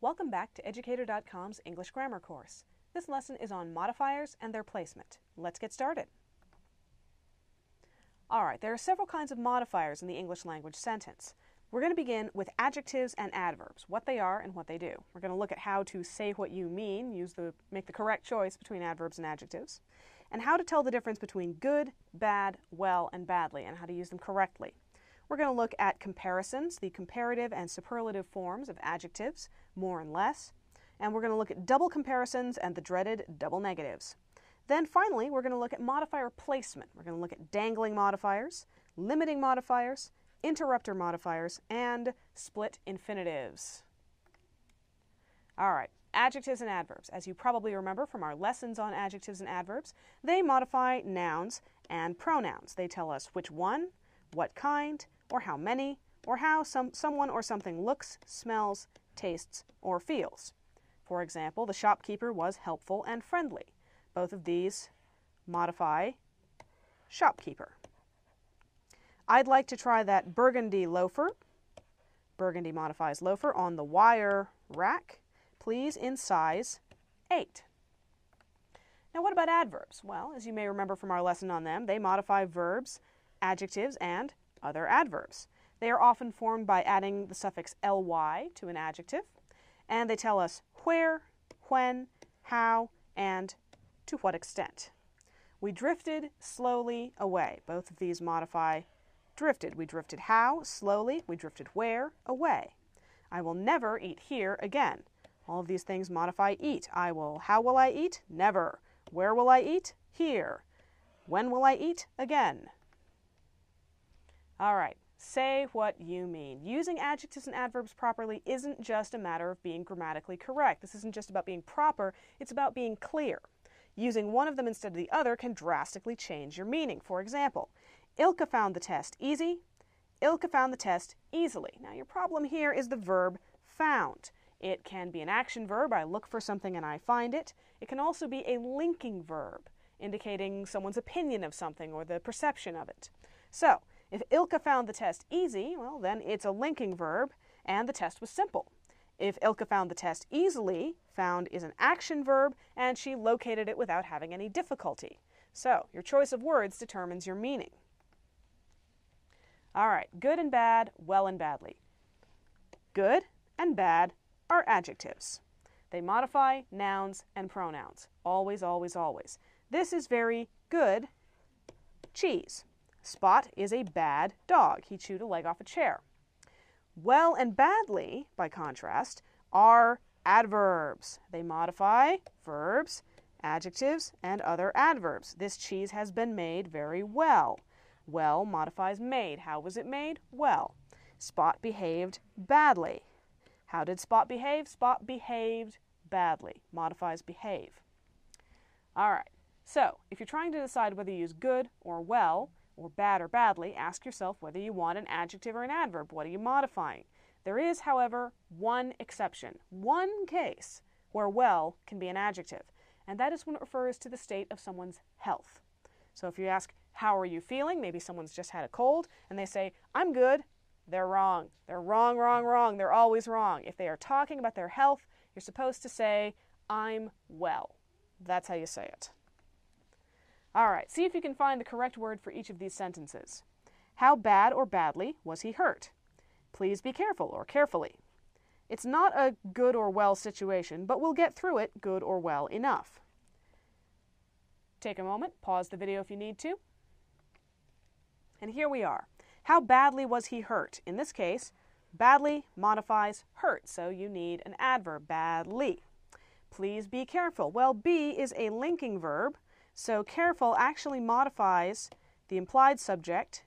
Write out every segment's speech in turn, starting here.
Welcome back to Educator.com's English Grammar course. This lesson is on modifiers and their placement. Let's get started. Alright, there are several kinds of modifiers in the English language sentence. We're going to begin with adjectives and adverbs, what they are and what they do. We're going to look at how to say what you mean, make the correct choice between adverbs and adjectives, and how to tell the difference between good, bad, well, and badly, and how to use them correctly. We're going to look at comparisons, the comparative and superlative forms of adjectives, more and less, and we're going to look at double comparisons and the dreaded double negatives. Then finally, we're going to look at modifier placement. We're going to look at dangling modifiers, limiting modifiers, interrupter modifiers, and split infinitives. All right, adjectives and adverbs. As you probably remember from our lessons on adjectives and adverbs, they modify nouns and pronouns. They tell us which one, what kind, or how many, or how someone or something looks, smells, tastes, or feels. For example, the shopkeeper was helpful and friendly. Both of these modify shopkeeper. I'd like to try that burgundy loafer. Burgundy modifies loafer on the wire rack. Please in size 8. Now what about adverbs? Well, as you may remember from our lesson on them, they modify verbs, adjectives, and other adverbs. They are often formed by adding the suffix ly to an adjective, and they tell us where, when, how, and to what extent. We drifted slowly away. Both of these modify drifted. We drifted how? Slowly. We drifted where? Away. I will never eat here again. All of these things modify eat. How will I eat? Never. Where will I eat? Here. When will I eat? Again. All right, say what you mean. Using adjectives and adverbs properly isn't just a matter of being grammatically correct. This isn't just about being proper, it's about being clear. Using one of them instead of the other can drastically change your meaning. For example, Ilka found the test easy. Ilka found the test easily. Now your problem here is the verb found. It can be an action verb, I look for something and I find it. It can also be a linking verb, indicating someone's opinion of something or the perception of it. So, if Ilka found the test easy, well then it's a linking verb and the test was simple. If Ilka found the test easily, found is an action verb and she located it without having any difficulty. So, your choice of words determines your meaning. All right, good and bad, well and badly. Good and bad are adjectives. They modify nouns and pronouns. Always, always, always. This is very good cheese. Spot is a bad dog. He chewed a leg off a chair. Well and badly, by contrast, are adverbs. They modify verbs, adjectives, and other adverbs. This cheese has been made very well. Well modifies made. How was it made? Well. Spot behaved badly. How did Spot behave? Spot behaved badly. Modifies behave. All right. So, if you're trying to decide whether you use good or well, or bad or badly, ask yourself whether you want an adjective or an adverb. What are you modifying? There is, however, one exception, one case where well can be an adjective, and that is when it refers to the state of someone's health. So if you ask, how are you feeling? Maybe someone's just had a cold, and they say, I'm good. They're wrong. They're wrong, wrong, wrong. They're always wrong. If they are talking about their health, you're supposed to say, I'm well. That's how you say it. All right, see if you can find the correct word for each of these sentences. How bad or badly was he hurt? Please be careful or carefully. It's not a good or well situation, but we'll get through it good or well enough. Take a moment, pause the video if you need to. And here we are. How badly was he hurt? In this case, badly modifies hurt, so you need an adverb, badly. Please be careful. Well, be is a linking verb, so careful actually modifies the implied subject,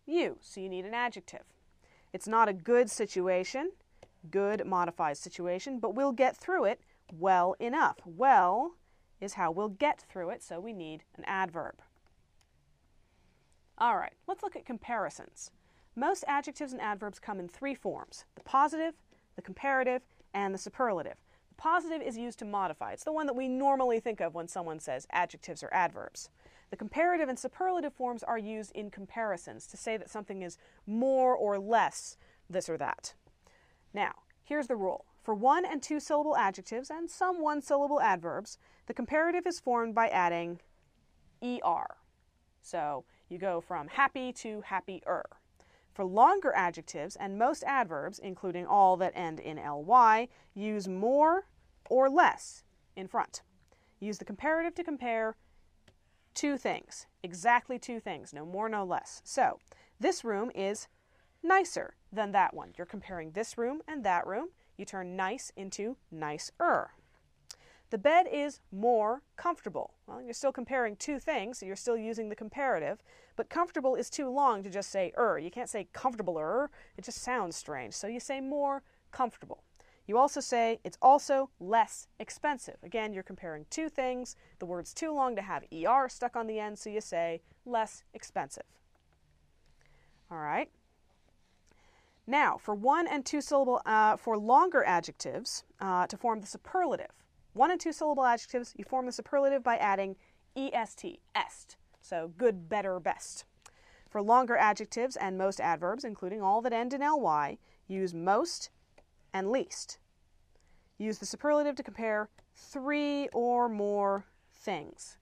you, so you need an adjective. It's not a good situation. Good modifies situation, but we'll get through it well enough. Well is how we'll get through it, so we need an adverb. All right, let's look at comparisons. Most adjectives and adverbs come in three forms: the positive, the comparative, and the superlative. Positive is used to modify. It's the one that we normally think of when someone says adjectives or adverbs. The comparative and superlative forms are used in comparisons to say that something is more or less this or that. Now, here's the rule. For one and two syllable adjectives and some one syllable adverbs, the comparative is formed by adding er. So you go from happy to happier. For longer adjectives and most adverbs, including all that end in ly, use more or less in front. Use the comparative to compare two things, exactly two things, no more, no less. So this room is nicer than that one. You're comparing this room and that room. You turn nice into nicer. The bed is more comfortable. Well, you're still comparing two things, so you're still using the comparative, but comfortable is too long to just say You can't say comfortabler. It just sounds strange. So you say more comfortable. You also say it's also less expensive. Again, you're comparing two things. The word's too long to have er stuck on the end, so you say less expensive. All right. Now, for one and two syllable, for longer adjectives, to form the superlative. One and two syllable adjectives, you form the superlative by adding est, est. So good, better, best. For longer adjectives and most adverbs, including all that end in ly, use most and least. Use the superlative to compare three or more things.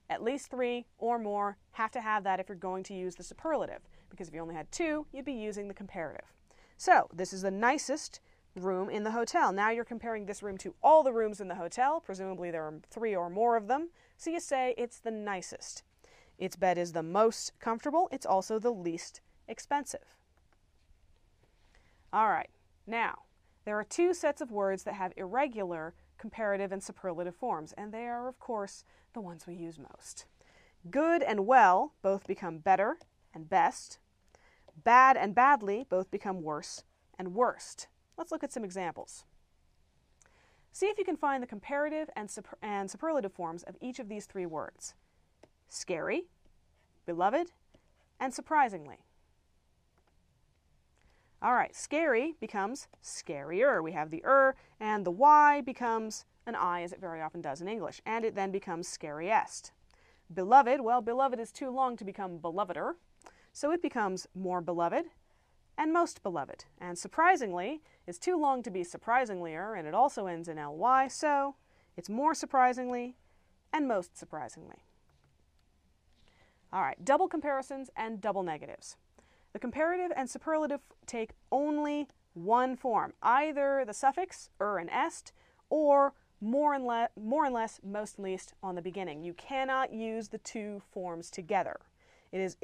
At least three or more. Have to have that if you're going to use the superlative, because if you only had two, you'd be using the comparative. So this is the nicest room in the hotel. Now you're comparing this room to all the rooms in the hotel. Presumably there are three or more of them. So you say it's the nicest. Its bed is the most comfortable. It's also the least expensive. All right. Now, there are two sets of words that have irregular comparative and superlative forms, and they are, of course, the ones we use most. Good and well both become better and best. Bad and badly both become worse and worst. Let's look at some examples. See if you can find the comparative and superlative forms of each of these three words. Scary, beloved, and surprisingly. All right, scary becomes scarier. We have the and the y becomes an I, as it very often does in English, and it then becomes scariest. Beloved, well, beloved is too long to become beloveder, so it becomes more beloved and most beloved. And surprisingly is too long to be surprisingly-er, and it also ends in ly, so it's more surprisingly and most surprisingly. All right, double comparisons and double negatives. The comparative and superlative take only one form, either the suffix and est, or more and less, most and least on the beginning. You cannot use the two forms together. It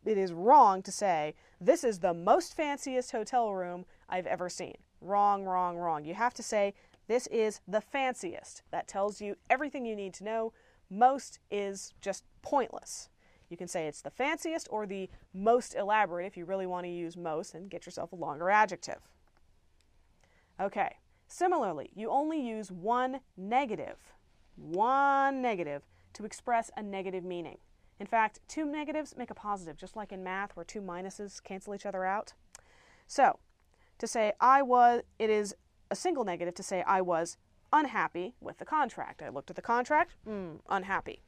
is wrong to say, this is the most fanciest hotel room I've ever seen. Wrong, wrong, wrong. You have to say, this is the fanciest. That tells you everything you need to know. Most is just pointless. You can say it's the fanciest or the most elaborate if you really want to use most and get yourself a longer adjective. Okay, similarly, you only use one negative to express a negative meaning. In fact, two negatives make a positive, just like in math where two minuses cancel each other out. So, to say it is a single negative to say I was unhappy with the contract. I looked at the contract, unhappy.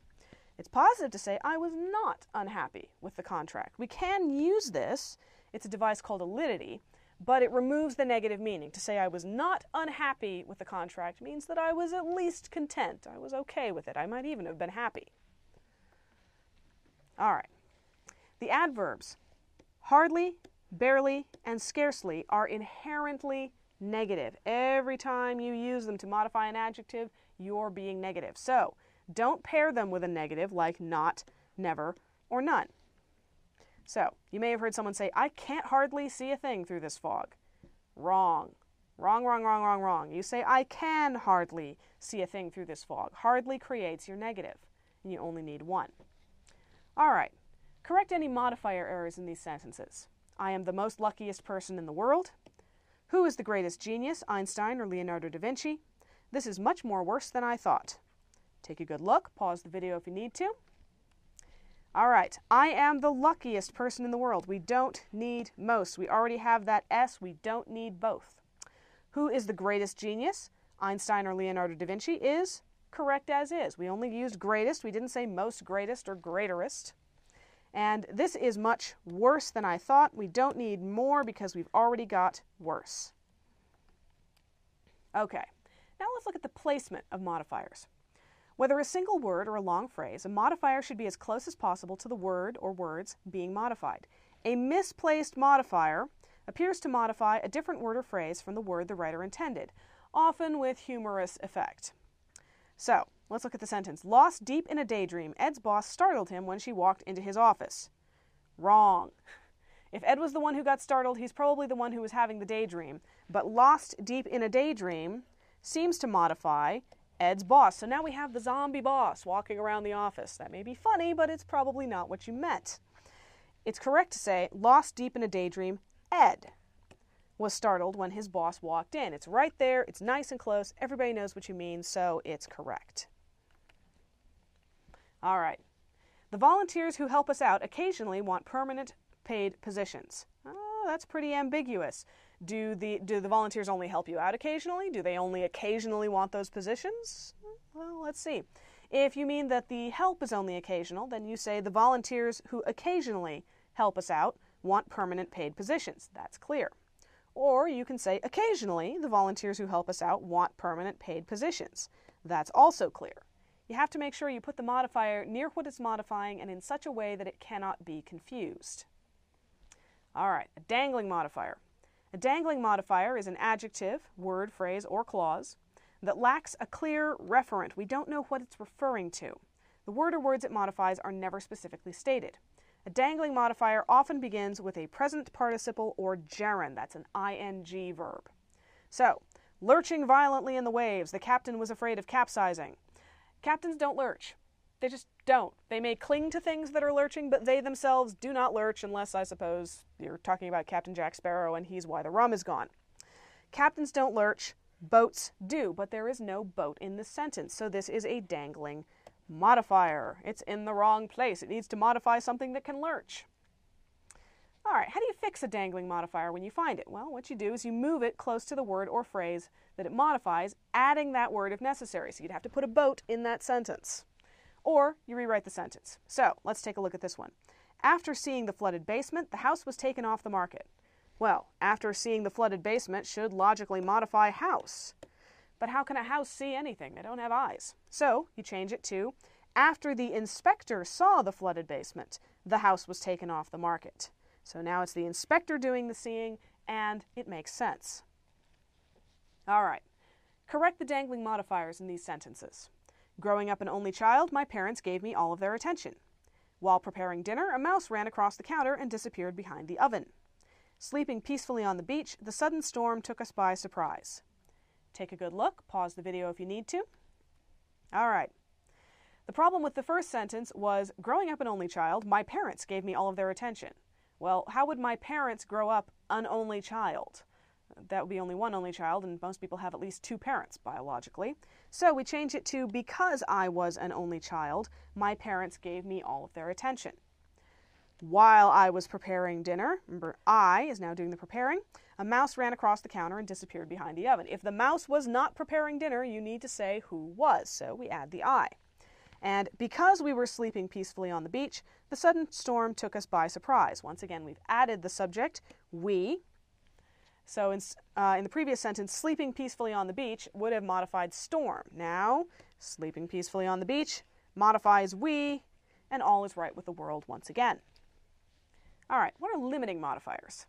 It's positive to say I was not unhappy with the contract. We can use this. It's a device called alidity, but it removes the negative meaning. To say I was not unhappy with the contract means that I was at least content. I was okay with it. I might even have been happy. All right. The adverbs hardly, barely, and scarcely are inherently negative. Every time you use them to modify an adjective, you're being negative. So, don't pair them with a negative like not, never, or none. So, you may have heard someone say, I can't hardly see a thing through this fog. Wrong. Wrong, wrong, wrong, wrong, wrong. You say, I can hardly see a thing through this fog. Hardly creates your negative, and you only need one. All right. Correct any modifier errors in these sentences. I am the most luckiest person in the world. Who is the greatest genius, Einstein or Leonardo da Vinci? This is much more worse than I thought. Take a good look. Pause the video if you need to. All right. I am the luckiest person in the world. We don't need most. We already have that S. We don't need both. Who is the greatest genius, Einstein or Leonardo da Vinci? Is correct as is. We only used greatest. We didn't say most greatest or greaterest. And this is much worse than I thought. We don't need more because we've already got worse. Okay, now let's look at the placement of modifiers. Whether a single word or a long phrase, a modifier should be as close as possible to the word or words being modified. A misplaced modifier appears to modify a different word or phrase from the word the writer intended, often with humorous effect. So, let's look at the sentence. Lost deep in a daydream, Ed's boss startled him when she walked into his office. Wrong. If Ed was the one who got startled, he's probably the one who was having the daydream. But lost deep in a daydream seems to modify Ed's boss. So now we have the zombie boss walking around the office. That may be funny, but it's probably not what you meant. It's correct to say, lost deep in a daydream, Ed was startled when his boss walked in. It's right there, it's nice and close, everybody knows what you mean, so it's correct. All right. The volunteers who help us out occasionally want permanent paid positions. Oh, that's pretty ambiguous. Do the volunteers only help you out occasionally? Do they only occasionally want those positions? Well, let's see. If you mean that the help is only occasional, then you say the volunteers who occasionally help us out want permanent paid positions. That's clear. Or you can say occasionally the volunteers who help us out want permanent paid positions. That's also clear. You have to make sure you put the modifier near what it's modifying and in such a way that it cannot be confused. All right, a dangling modifier. A dangling modifier is an adjective, word, phrase, or clause that lacks a clear referent. We don't know what it's referring to. The word or words it modifies are never specifically stated. A dangling modifier often begins with a present participle or gerund. That's an ing verb. So, lurching violently in the waves, the captain was afraid of capsizing. Captains don't lurch. They just don't. They may cling to things that are lurching, but they themselves do not lurch unless, I suppose, you're talking about Captain Jack Sparrow and he's why the rum is gone. Captains don't lurch. Boats do, but there is no boat in this sentence, so this is a dangling modifier. It's in the wrong place. It needs to modify something that can lurch. All right, how do you fix a dangling modifier when you find it? Well, what you do is you move it close to the word or phrase that it modifies, adding that word if necessary. So you'd have to put a boat in that sentence. Or you rewrite the sentence. So let's take a look at this one. After seeing the flooded basement, the house was taken off the market. Well, after seeing the flooded basement should logically modify house. But how can a house see anything? They don't have eyes. So you change it to, after the inspector saw the flooded basement, the house was taken off the market. So now it's the inspector doing the seeing, and it makes sense. All right. Correct the dangling modifiers in these sentences. Growing up an only child, my parents gave me all of their attention. While preparing dinner, a mouse ran across the counter and disappeared behind the oven. Sleeping peacefully on the beach, the sudden storm took us by surprise. Take a good look. Pause the video if you need to. All right. The problem with the first sentence was, growing up an only child, my parents gave me all of their attention. Well, how would my parents grow up an only child? That would be only one only child, and most people have at least two parents biologically. So we change it to, because I was an only child, my parents gave me all of their attention. While I was preparing dinner, remember I is now doing the preparing, a mouse ran across the counter and disappeared behind the oven. If the mouse was not preparing dinner, you need to say who was, so we add the I. And because we were sleeping peacefully on the beach, the sudden storm took us by surprise. Once again, we've added the subject, we. So in the previous sentence, sleeping peacefully on the beach would have modified storm. Now, sleeping peacefully on the beach modifies we, and all is right with the world once again. All right, what are limiting modifiers?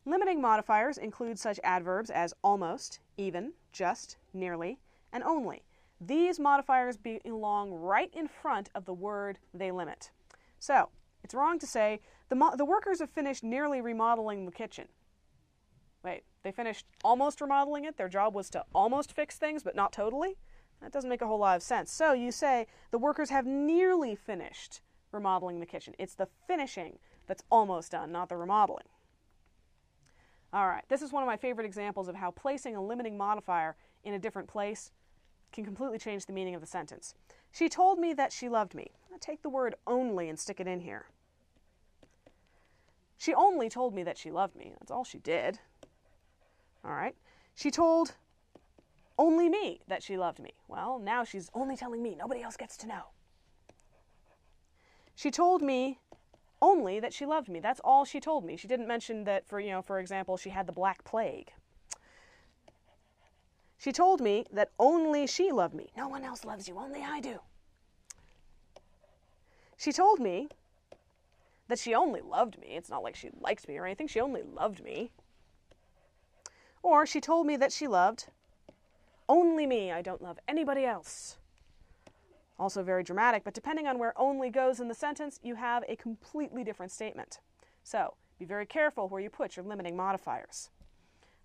Limiting modifiers include such adverbs as almost, even, just, nearly, and only. These modifiers belong right in front of the word they limit. So, it's wrong to say, the workers have finished nearly remodeling the kitchen. Wait, they finished almost remodeling it? Their job was to almost fix things, but not totally? That doesn't make a whole lot of sense. So you say, the workers have nearly finished remodeling the kitchen. It's the finishing that's almost done, not the remodeling. All right, this is one of my favorite examples of how placing a limiting modifier in a different place can completely change the meaning of the sentence. She told me that she loved me. I'll take the word only and stick it in here. She only told me that she loved me. That's all she did. All right. She told only me that she loved me. Well, now she's only telling me. Nobody else gets to know. She told me only that she loved me. That's all she told me. She didn't mention that, for example, she had the Black Plague. She told me that only she loved me. No one else loves you, only I do. She told me that she only loved me. It's not like she liked me or anything. She only loved me. Or she told me that she loved only me. I don't love anybody else. Also very dramatic, but depending on where only goes in the sentence, you have a completely different statement. So be very careful where you put your limiting modifiers.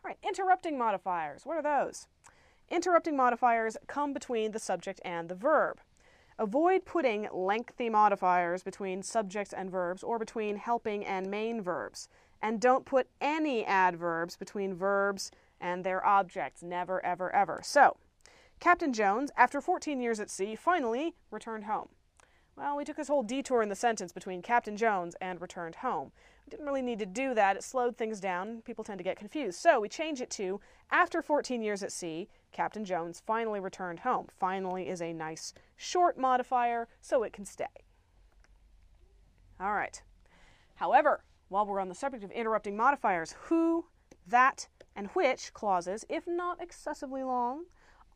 All right, interrupting modifiers. What are those? Interrupting modifiers come between the subject and the verb. Avoid putting lengthy modifiers between subjects and verbs or between helping and main verbs. And don't put any adverbs between verbs and their objects. Never, ever, ever. So, Captain Jones, after 14 years at sea, finally returned home. Well, we took this whole detour in the sentence between Captain Jones and returned home. We didn't really need to do that. It slowed things down. People tend to get confused. So we change it to, after 14 years at sea, Captain Jones finally returned home. Finally is a nice short modifier, so it can stay. All right. However, while we're on the subject of interrupting modifiers, who, that, and which clauses, if not excessively long,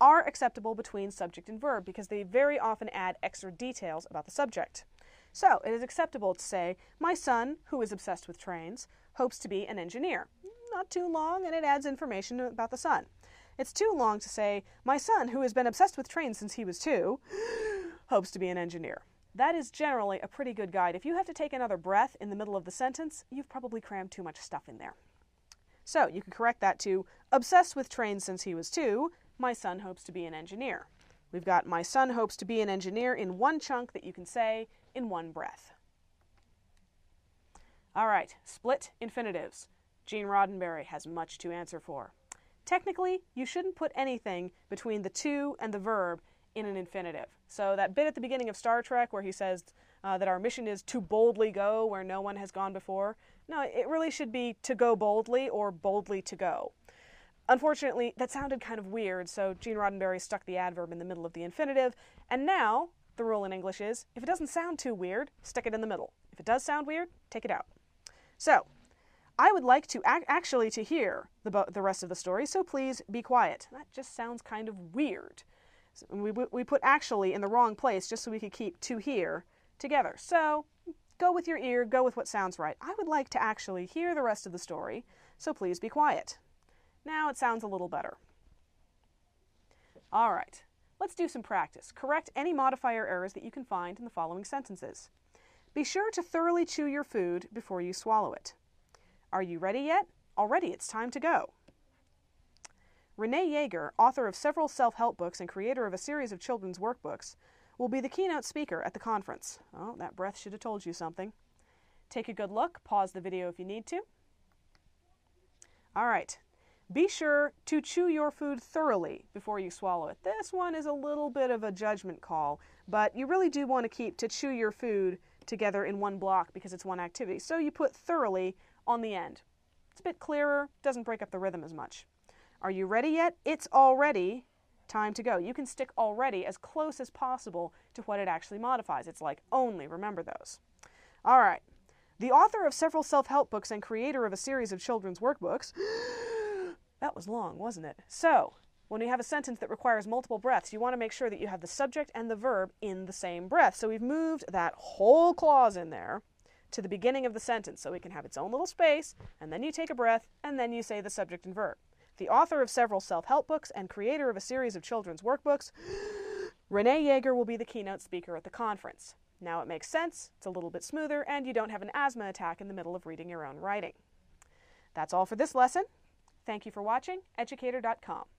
are acceptable between subject and verb because they very often add extra details about the subject. So, it is acceptable to say, my son, who is obsessed with trains, hopes to be an engineer. Not too long, and it adds information about the son. It's too long to say, my son, who has been obsessed with trains since he was 2, hopes to be an engineer. That is generally a pretty good guide. If you have to take another breath in the middle of the sentence, you've probably crammed too much stuff in there. So, you can correct that to, obsessed with trains since he was 2, my son hopes to be an engineer. We've got my son hopes to be an engineer in one chunk that you can say in one breath. All right, split infinitives. Gene Roddenberry has much to answer for. Technically, you shouldn't put anything between the to and the verb in an infinitive. So that bit at the beginning of Star Trek where he says that our mission is to boldly go where no one has gone before, no, it really should be to go boldly or boldly to go. Unfortunately, that sounded kind of weird, so Gene Roddenberry stuck the adverb in the middle of the infinitive, and now the rule in English is, if it doesn't sound too weird, stick it in the middle. If it does sound weird, take it out. So, I would like to actually to hear the rest of the story, so please be quiet. That just sounds kind of weird. So we put actually in the wrong place just so we could keep to hear together. So, go with your ear, go with what sounds right. I would like to actually hear the rest of the story, so please be quiet. Now it sounds a little better. All right, let's do some practice. Correct any modifier errors that you can find in the following sentences. Be sure to thoroughly chew your food before you swallow it. Are you ready yet? Already, it's time to go. Renee Yeager, author of several self-help books and creator of a series of children's workbooks, will be the keynote speaker at the conference. Oh, that breath should have told you something. Take a good look. Pause the video if you need to. All right. Be sure to chew your food thoroughly before you swallow it. This one is a little bit of a judgment call, but you really do want to keep to chew your food together in one block because it's one activity. So you put thoroughly on the end. It's a bit clearer, doesn't break up the rhythm as much. Are you ready yet? It's already time to go. You can stick already as close as possible to what it actually modifies. It's like only, remember those. All right. The author of several self-help books and creator of a series of children's workbooks. That was long, wasn't it? So, when you have a sentence that requires multiple breaths, you want to make sure that you have the subject and the verb in the same breath. So we've moved that whole clause in there to the beginning of the sentence so it can have its own little space, and then you take a breath, and then you say the subject and verb. The author of several self-help books and creator of a series of children's workbooks, Renee Yeager will be the keynote speaker at the conference. Now it makes sense, it's a little bit smoother, and you don't have an asthma attack in the middle of reading your own writing. That's all for this lesson. Thank you for watching, educator.com.